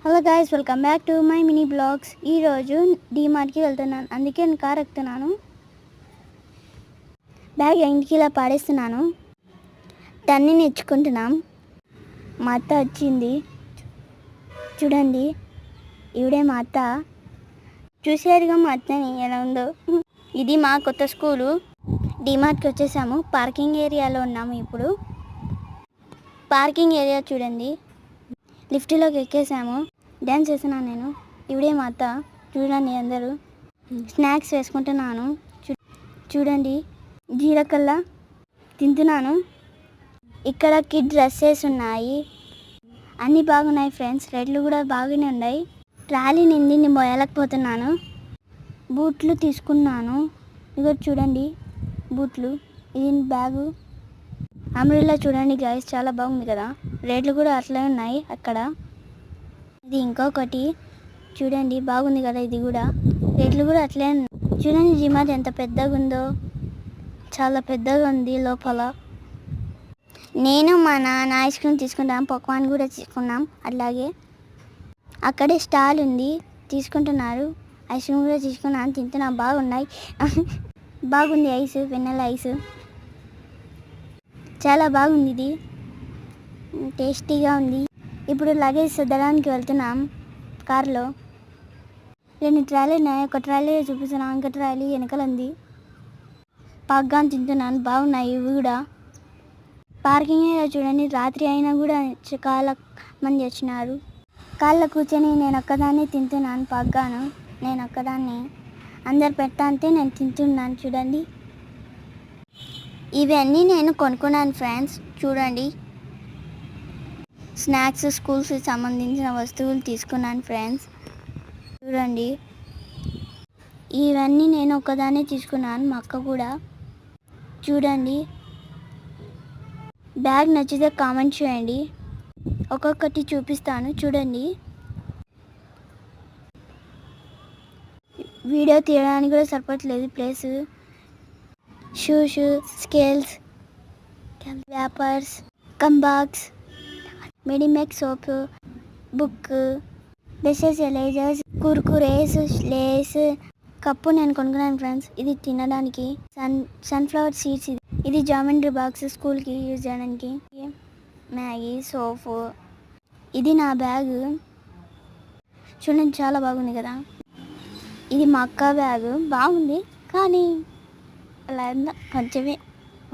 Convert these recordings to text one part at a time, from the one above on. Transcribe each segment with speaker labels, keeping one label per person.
Speaker 1: Hello guys, welcome back to my mini blogs. ఈరోజు డీమార్ట్కి వెళ్తున్నాను, అందుకే నేను కార్ ఎక్కుతున్నాను. బ్యాగ్ ఇంటికి ఇలా పాడేస్తున్నాను. టన్ని నేర్చుకుంటున్నాం. మా అత్త వచ్చింది, చూడండి. ఇవిడే మా అత్త. చూసారుగా మా అత్తని ఎలా ఉందో. ఇది మా కొత్త స్కూలు. డీమార్ట్కి వచ్చేసాము. పార్కింగ్ ఏరియాలో ఉన్నాము ఇప్పుడు. పార్కింగ్ ఏరియా చూడండి. లిఫ్ట్లోకి ఎక్కేసాము. డ్యాన్స్ చేస్తున్నాను నేను. ఇవిడే మా అత్త. చూడండి, అందరూ స్నాక్స్ వేసుకుంటున్నాను. చూడండి, జీలకల్ల తింటున్నాను. ఇక్కడ కిడ్ డ్రెస్సెస్ ఉన్నాయి. అన్నీ బాగున్నాయి ఫ్రెండ్స్. రేట్లు కూడా బాగానే ఉన్నాయి. ట్రాలీ నిండి మోయలేకపోతున్నాను. బూట్లు తీసుకున్నాను. ఇదిగో చూడండి బూట్లు. ఇది బ్యాగు. అంబ్రెల్లా చూడండి గాయస్, చాలా బాగుంది కదా. రేట్లు కూడా అట్లే ఉన్నాయి అక్కడ. ఇది ఇంకొకటి చూడండి, బాగుంది కదా. ఇది కూడా రేట్లు కూడా అట్లే ఉన్నాయి. చూడండి డీమార్ట్ ఎంత పెద్దగా ఉందో. చాలా పెద్దగా ఉంది లోపల. నేను మా నాన్న ఐస్ క్రీమ్ తీసుకుంటాం, పాప్కార్న్ కూడా తీసుకున్నాం. అట్లాగే అక్కడే స్టాల్ ఉంది, తీసుకుంటున్నారు. ఐస్ క్రీమ్ కూడా తీసుకున్నాను, తింటున్నా. బాగున్నాయి. బాగుంది ఐస్, వెన్నెల ఐస్. చాలా బాగుంది. ఇది టేస్టీగా ఉంది. ఇప్పుడు లగేజ్ సర్దడానికి వెళ్తున్నాం కార్లో. 2 ట్రాలీ ఉన్నాయి. ఒక ట్రాలీ చూపిస్తున్నాను, ఇంకో ట్రాలీ వెనకాల ఉంది. పాప్కార్న్ తింటున్నాను. బాగున్నాయి ఇవి కూడా. పార్కింగ్ ఏరియా చూడండి. రాత్రి అయినా కూడా చాలా మంది వచ్చినారు. కార్లో కూర్చొని నేను ఒక్కదాన్ని తింటున్నాను పాప్కార్న్. నేను ఒక్కదాన్ని, అందరు పెట్టా అంటే నేను తింటున్నాను. చూడండి, ఇవన్నీ నేను కొనుక్కున్నాను ఫ్రెండ్స్. చూడండి, స్నాక్స్, స్కూల్స్కి సంబంధించిన వస్తువులు తీసుకున్నాను ఫ్రెండ్స్. చూడండి, ఇవన్నీ నేను ఒక్కదాన్నే తీసుకున్నాను, మా అక్క కూడా. చూడండి, బ్యాగ్ నచ్చితే కామెంట్ చేయండి. ఒక్కొక్కటి చూపిస్తాను. చూడండి, వీడియో తీయడానికి కూడా సరిపోవట్లేదు ప్లేస్. షూస్, స్కేల్స్, వ్యాపర్స్, కంబాక్స్, Medimix soap, book, brushes, erasers, Kurkures, Lays. Cup నేను కొనుక్కున్నాను ఫ్రెండ్స్. ఇది తినడానికి. Sunflower seeds. ఇది జామెంట్రీ బాక్స్, స్కూల్కి యూజ్ చేయడానికి. Maggi, soap. ఇది నా బ్యాగ్. చూడండి, చాలా బాగుంది కదా. ఇది మా అక్క బ్యాగ్. బాగుంది కానీ అలా ఉందా, కొంచెమే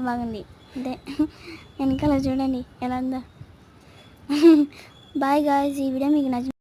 Speaker 1: బాగుంది అంతే. వెనకాల చూడండి ఎలా ఉందో. బాయ్ గాయ్స్, ఈ వీడియో మీకు నచ్చింది.